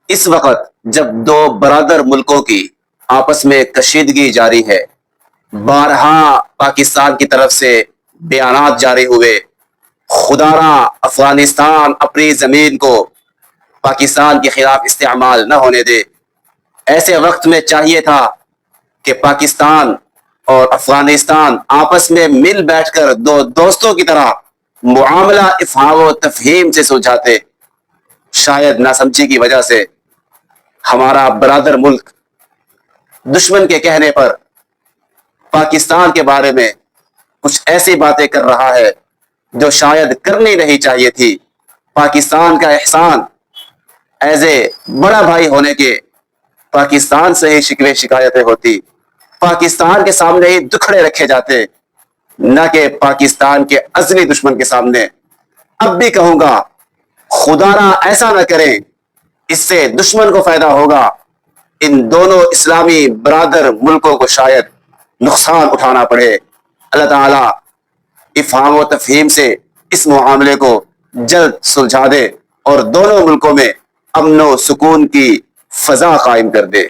اس وقت جب دو برادر ملکوں کی آپس میں کشیدگی جاری ہے، بارہا پاکستان کی طرف سے بیانات جاری ہوئے، خدارا افغانستان اپنی زمین کو پاکستان کے خلاف استعمال نہ ہونے دے، ایسے وقت میں چاہیے تھا کہ پاکستان اور افغانستان آپس میں مل بیٹھ کر دو دوستوں کی طرح معاملہ افہام و تفہیم سے سلجھاتے۔ شاید ناسمجھی کی وجہ سے ہمارا برادر ملک دشمن کے کہنے پر پاکستان کے بارے میں کچھ ایسی باتیں کر رہا ہے جو شاید کرنی نہیں چاہیے تھی۔ پاکستان کا احسان ایز اے بڑا بھائی ہونے کے پاکستان سے ہی شکوے شکایتیں ہوتی، پاکستان کے سامنے ہی دکھڑے رکھے جاتے، نہ کہ پاکستان کے ازلی دشمن کے سامنے۔ اب بھی کہوں گا، خدا نہ ایسا نہ کریں، اس سے دشمن کو فائدہ ہوگا، ان دونوں اسلامی برادر ملکوں کو شاید نقصان اٹھانا پڑے۔ اللہ تعالیٰ افہام و تفہیم سے اس معاملے کو جلد سلجھا دے اور دونوں ملکوں میں امن و سکون کی فضا قائم کر دے۔